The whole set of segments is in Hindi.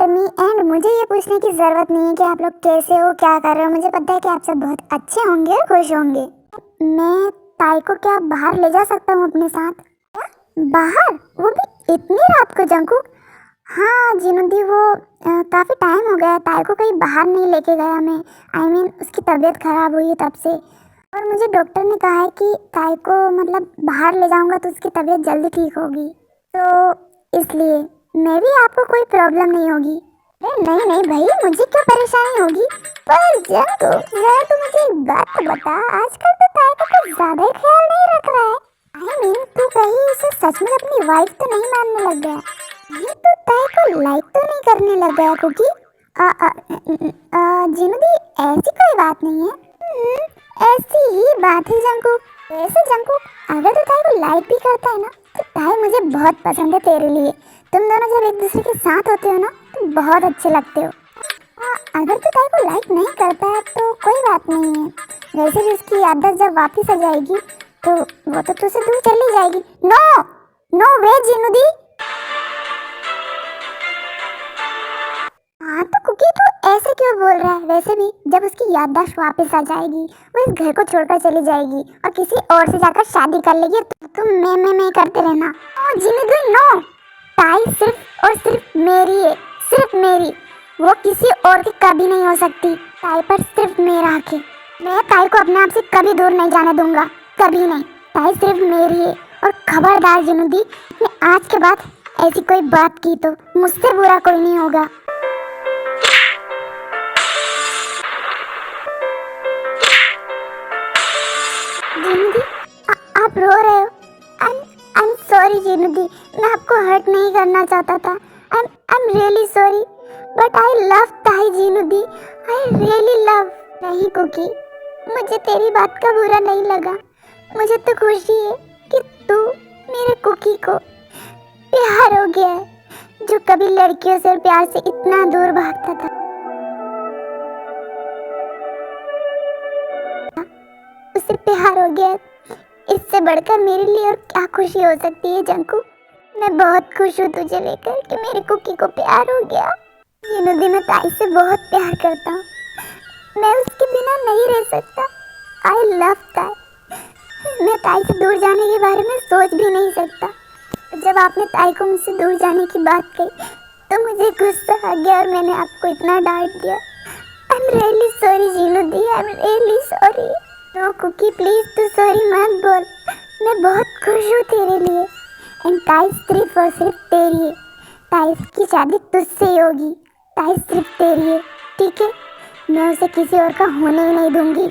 फॉर मी एंड मुझे ये पूछने की ज़रूरत नहीं है कि आप लोग कैसे हो, क्या कर रहे हो। मुझे पता है कि आप सब बहुत अच्छे होंगे और खुश होंगे। मैं ताई को क्या बाहर ले जा सकता हूँ अपने साथ? बाहर? वो भी इतनी रात को जंकू? हाँ जिनुदी, वो काफ़ी टाइम हो गया ताई को कहीं बाहर नहीं लेके गया मैं। आई मीन उसकी तबीयत ख़राब हुई है तब से, और मुझे डॉक्टर ने कहा है कि ताई को मतलब बाहर ले जाऊंगा तो उसकी तबीयत जल्दी ठीक होगी, तो इसलिए मैं भी आपको कोई प्रॉब्लम नहीं होगी। अरे नहीं नहीं भाई, मुझे क्यों परेशानी होगी? पर जंकू जरा तू मुझे एक बात तो बता, आजकल तो ताई का कुछ ज़्यादा ही ख्याल नहीं रख रहा है। आई मीन तू कहीं उसे सच में अपनी वाइफ तो नहीं मानने लग गया? ये तो ताई को लाइक तो नहीं करने लग गया कुकी? जिनुदी ऐसी कोई बात नहीं है। ऐसी ही बात है जंकू। वैसे जंकू, अगर तू ताई को लाइक भी करता है ना, तो ताई मुझे बहुत पसंद है तेरे लिए। तुम दोनों जब एक दूसरे के साथ होते हो ना तो बहुत अच्छे लगते हो। अगर तू ताई को लाइक नहीं करता है तो कोई बात नहीं है। वैसे भी उसकी आदत जब वापस आ जाएगी तो वो तो तुझसे दूर चली जाएगी। नो नो वे जिनुदी। हाँ तो कुकी तू ऐसे क्यों बोल रहा है? वैसे भी जब उसकी याददाश्त वापस आ जाएगी वो इस घर को छोड़कर चली जाएगी और किसी और से जाकर शादी कर लेगी, तो तुम मैं करते रहना। ओ जिनुदी नो, ताई सिर्फ और सिर्फ मेरी है, सिर्फ मेरी। वो किसी और की कभी नहीं हो सकती। ताई पर सिर्फ मेरा हक है। मैं ताई को अपने आप से कभी दूर नहीं जाने दूंगा, कभी नहीं। ताई सिर्फ मेरी है। और खबरदार जिनुदी, मैं आज के बाद ऐसी कोई बात की तो मुझसे बुरा कोई नहीं होगा। जिनुदी आप रो रहे हो? आई एम सॉरी जिनुदी, मैं आपको हर्ट नहीं करना चाहता था। आई am really sorry, but I love ताई जिनुदी, आई रियली लव। नहीं कुकी, मुझे तेरी बात का बुरा नहीं लगा। मुझे तो खुशी है कि तू मेरे कुकी को प्यार हो गया है, जो कभी लड़कियों से प्यार से इतना दूर भागता था। उसे प्यार हो गया है। इससे बढ़कर मेरे लिए और क्या खुशी हो सकती है जंकू। मैं बहुत खुश हूँ तुझे लेकर कि मेरे कुकी को प्यार हो गया। जिनुदी, मैं ताई से बहुत प्यार करता हूँ, मैं उसके बिना नहीं रह सकता। आई लव ताई। मैं ताई से दूर जाने के बारे में सोच भी नहीं सकता। जब आपने ताई को मुझसे दूर जाने की बात कही तो मुझे गुस्सा आ गया और मैंने आपको इतना डांट दिया। आई एम रियली सॉरी जिनुदी, I am really sorry. No Kuki please तू सॉरी मत बोल, मैं बहुत खुश हूँ तेरे लिए। एंड ताई सिर्फ और सिर्फ तेरी है। ताई की शादी तुझसे ही होगी। ताई सिर्फ तेरी है, ठीक है? मैं उसे किसी और का होने ही नहीं दूंगी।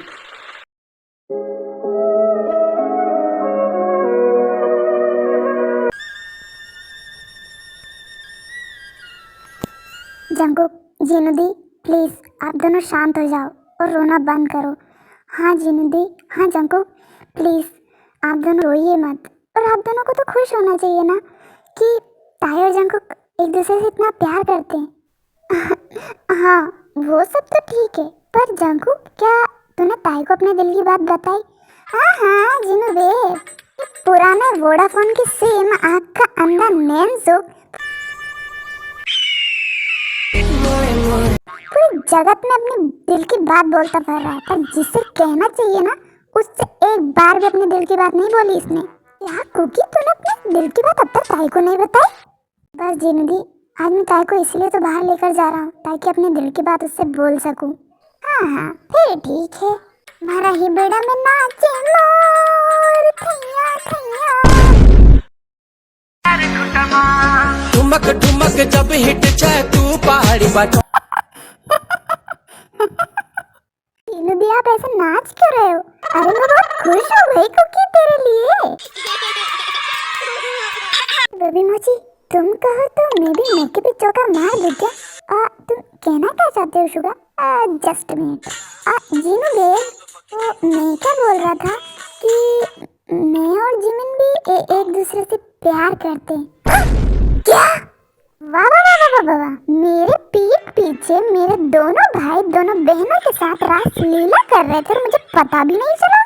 जंकुक, जिनुदी प्लीज आप दोनों शांत हो जाओ और रोना बंद करो। हाँ जिनुदी, हाँ जंकुक प्लीज आप दोनों रोइए मत। और आप दोनों को तो खुश होना चाहिए ना कि ताई और जंकुक एक दूसरे से इतना प्यार करते हैं। हाँ वो सब तो ठीक है, पर जंकुक क्या तूने ताई को अपने दिल की बात बताई? हाँ हाँ जिनुबे, पुराने वोडाफोन की सेम आँख का अंधा नैनसुख पूरी जगत में अपने दिल की बात बोलता फिर रहा है, पर जिसे कहना चाहिए ना उससे एक बार भी अपने दिल की बात नहीं बोली इसने। क्या कुकी, तूने अपने दिल की बात अब तक ताई को नहीं बताई? बस जिनुदी, आज मैं ताई को इसलिए तो बाहर लेकर जा रहा हूँ ताकि अपने दिल की बात उससे बोल सकूं। हाँ हाँ फिर ठीक है। मारा ही बेड़ा में नाचे मोर, थैया थैया। ठुमक ठुमक जब हिट जाए तू पहाड़ी बाटो। जिनुदी आप ऐसे नाच क्यों रहे हो? अरे मैं बहुत खुश हूँ भाई कुकी तेरे लिए। बेबी मोची, तुम कहो तो मैं भी मौके पे चौका मार दूं क्या? तुम कहना क्या चाहते हो Suga? Just minute. Jeenu babe, तो मैं क्या बोल रहा था कि मैं और जिमिन भी एक दूसरे से प्यार करते हैं। क्या? वाह वाह वाह वाह वाह वाह, मेरे पीठ पीछे मेरे दोनों भाई दोनों बहनों के साथ रास लीला कर रहे थे और मुझे पता भी नहीं चला।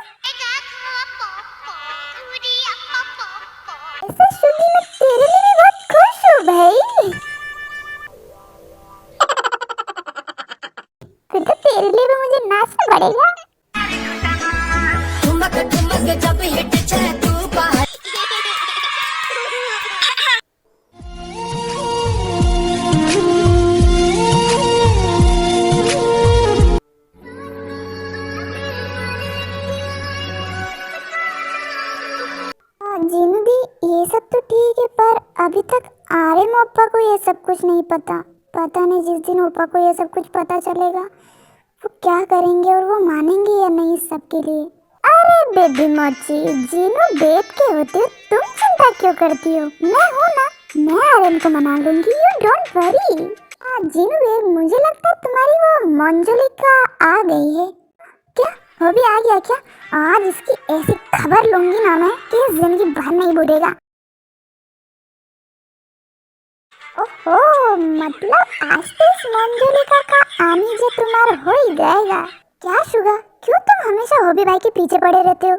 ऐसे शुद्धि में तेरे लिए भी बहुत खुश हूँ भाई। पड़ेगा। ठुमक ठुमक जब हिट छे तू बाहर जीनू दी, ये सब तो ठीक है, पर अभी तक आर्यन ओप्पा को ये सब कुछ नहीं पता। पता नहीं जिस दिन ओप्पा को ये सब कुछ पता चलेगा वो क्या करेंगे और वो मानेंगे या नहीं इस सब के लिए। अरे बेबी मोची, जीनू बेब के होते हो, तुम चिंता क्यों करती हो? मैं हूँ ना, मैं आर्यन को मना लूंगी, you don't worry. Jeenu babe, मुझे लगता है तुम्हारी वो मंजुलिका आ गई है। क्या वो भी आ गया क्या? आज इसकी ऐसी खबर लूंगी ना मैं कि जिंदगी भर नहीं भूलेगा। ओहो, मतलब आज तो इस मंजुलिका का आनी जो तुम्हारा हो ही जाएगा। क्या शुगा, क्यों तुम हमेशा हॉबी भाई के पीछे पड़े रहते हो?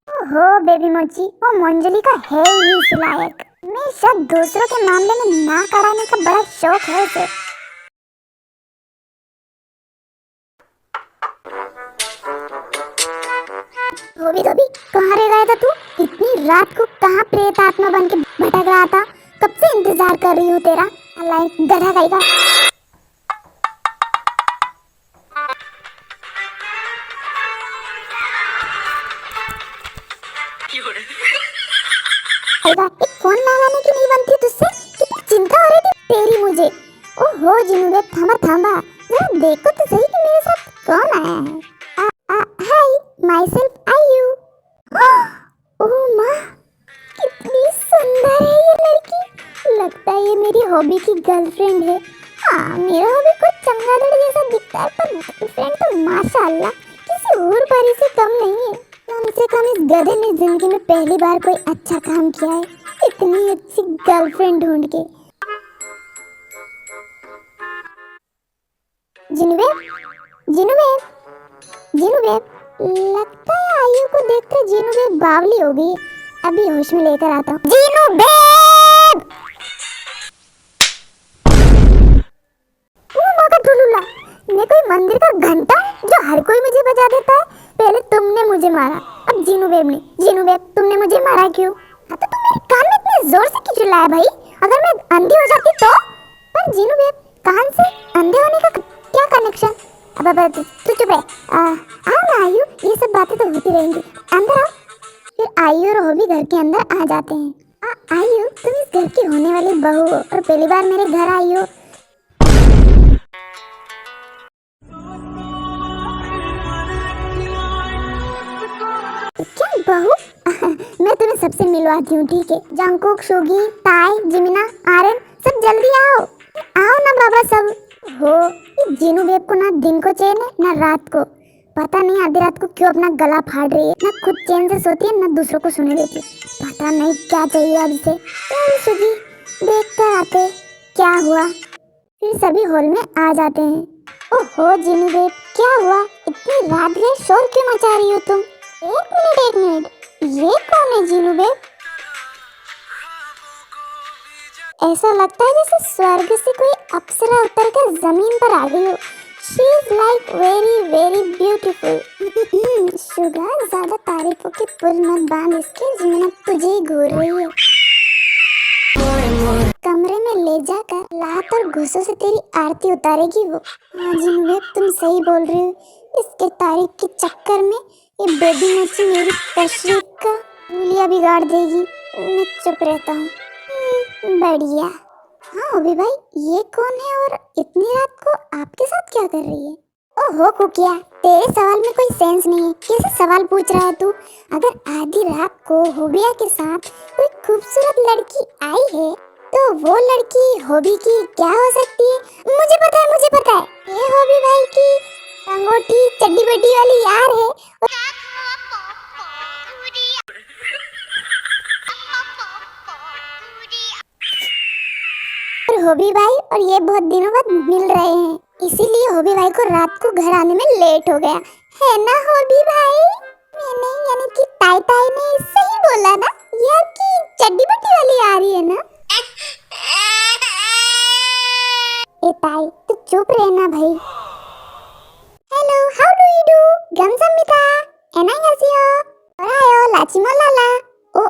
ओहो बेबी मोची, वो मंजुलिका है ही इस लायक। हमेशा दूसरों के मामले में ना कराने का बड़ा शौक है उसे। धोबी धोबी, कहाँ रह गया था तू? इतनी रात को कहाँ प्रेत आत्मा बन के भटक रहा था? कब से इंतजार कर रही हूँ तेरा। अल्लाह गधा कहेगा। एक फोन लगाने की नहीं बनती तुझसे? कितनी चिंता हो रही थी तेरी मुझे। ओहो जीनू बेब, थामा थामा, जरा देखो तो सही कि मेरे साथ कौन आया है। हाय, माई सेल्फ आयु। ओह माँ, कितनी सुंदर है ये लड़की। लगता है ये मेरी हॉबी की गर्लफ्रेंड है। हाँ, मेरा हॉबी कुछ चमगादड़ जैसा दिखता है, पर गर्लफ्रेंड तो माशाल्लाह किसी और परी से कम नहीं है। कम से कम इस गधे ने जिंदगी में पहली बार कोई अच्छा काम किया है, इतनी अच्छी गर्लफ्रेंड ढूंढ के। Jeenu babe, Jeenu babe, Jeenu babe, लगता है आयु को देखकर जीनू बेब बावली हो गई। अभी होश में लेकर आता हूँ। जीनू बेब! ओ माँ का टुलुला, मैं कोई मंदिर का घंटा जो हर कोई मुझे बजा देता है? पहले तुमने मुझे मारा, अब जीनू बेब ने। जीनू बेब, तुमने मुझे मारा क्यों? हाँ तो तुम मेरे कान में इतने जोर से क्यों चिल्लाया भाई? अगर मैं अंधी हो जाती तो? पर जीनू बेब, कान से अंधे होने का क्या कनेक्शन? अब तू चुप है। आओ ना आयु, ये सब बातें तो होती रहेंगी। अंदर आओ। फिर आयु और हॉबी घर के अंदर आ जाते हैं। आयु, तुम इस घर की होने वाली बहू हो और पहली बार मेरे घर आई हो। क्या बहू? मैं तुम्हें सबसे मिलवाती हूँ, ठीक है? जंगकुक, शुगी, ताई, जिमिना, आर्यन, सब जल्दी आओ। आओ ना बाबा सब। हो, ये जीनू बेब को ना दिन को चैन है ना रात को। पता नहीं आधी रात को क्यों अपना गला फाड़ रही है, ना खुद चैन से सोती है ना दूसरों को सुने देती। पता नहीं क्या चाहिए अब इसे। चल शुगी, देख कर आते क्या हुआ। फिर सभी हॉल में आ जाते हैं। ओहो जीनू बेब, क्या हुआ? इतनी रात गए शोर क्यों मचा रही हो तुम? एक मिनट, ये कौन है जीनू बेब? ऐसा लगता है जैसे स्वर्ग से कोई अप्सरा उतर कर जमीन पर आ गई हो। She is like very very beautiful। Suga, ज्यादा तारीफों के पुल मत बांध इसके, जिमिना तुझे ही घूर रही है। कमरे में ले जाकर लात और घुसों से तेरी आरती उतारेगी वो। हाँ जीनू बेब, तुम सही बोल रही हो। इसके तारीफ के चक्कर में ये बेबी मोची मेरी तशरीफ का मूलिया बिगाड़ देगी। मैं चुप रहता हूँ। बढ़िया। हाँ हॉबी भाई, ये कौन है और इतनी रात को आपके साथ क्या कर रही है? ओहो कुकिया, तेरे सवाल में कोई सेंस नहीं है। कैसे सवाल पूछ रहा है तू? अगर आधी रात को हॉबिया के साथ कोई खूबसूरत लड़की आई है तो वो लड़की हॉबी की क्या हो सकती है? मुझे पता है, मुझे पता है। ये हॉबी भाई की अंगूठी चड्डी बड्डी वाली यार है। और हॉबी भाई और ये बहुत दिनों बाद मिल रहे हैं, इसीलिए हॉबी भाई को रात को घर आने में लेट हो गया है ना हॉबी भाई? मैंने यानी कि ताई ताई ने सही बोला ना? ये आपकी चड्डी बड्डी वाली आ रही है ना? ए ताई, तू चुप रहना भाई। Hello, how do you do? 감사합니다. 안녕하세요. 오라요 라치몰라라. ओ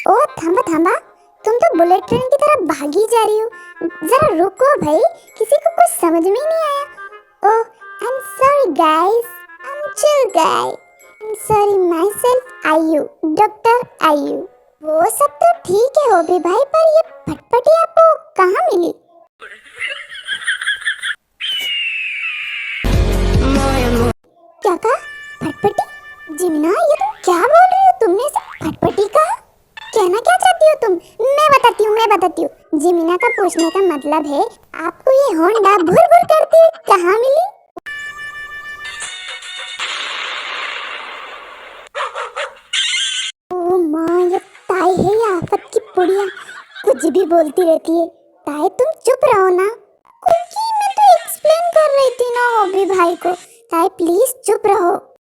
ओ थांबा थांबा, तुम तो बुलेट ट्रेन की तरह भागी जा रही हो। जरा रुको भाई, किसी को कुछ समझ में ही नहीं आया। Oh I am sorry guys, I am chill guy, I am sorry myself Ayu, doctor Ayu. वो सब तो ठीक है होगी भाई, पर ये फटफटी आपको कहाँ मिली? क्या कहा? फटफटी? जिमिना, ये तुम क्या बोल रही हो? तुमने इसे फटफटी कहा? कहना क्या चाहती हो तुम? मैं बताती हूँ। जिमिना का पूछने का मतलब है, आपको ये होंडा भुर भुर करती हुई कहाँ मिली? ओ माँ, ये ताई है या आफत की पुड़िया, कुछ भी बोलती रहती है। ताई तुम चुप रहो ना, क्योंकि मैं तो एक्सप्लेन कर रही थी ना हॉबी भाई को। ताई प्लीज चुप रहो।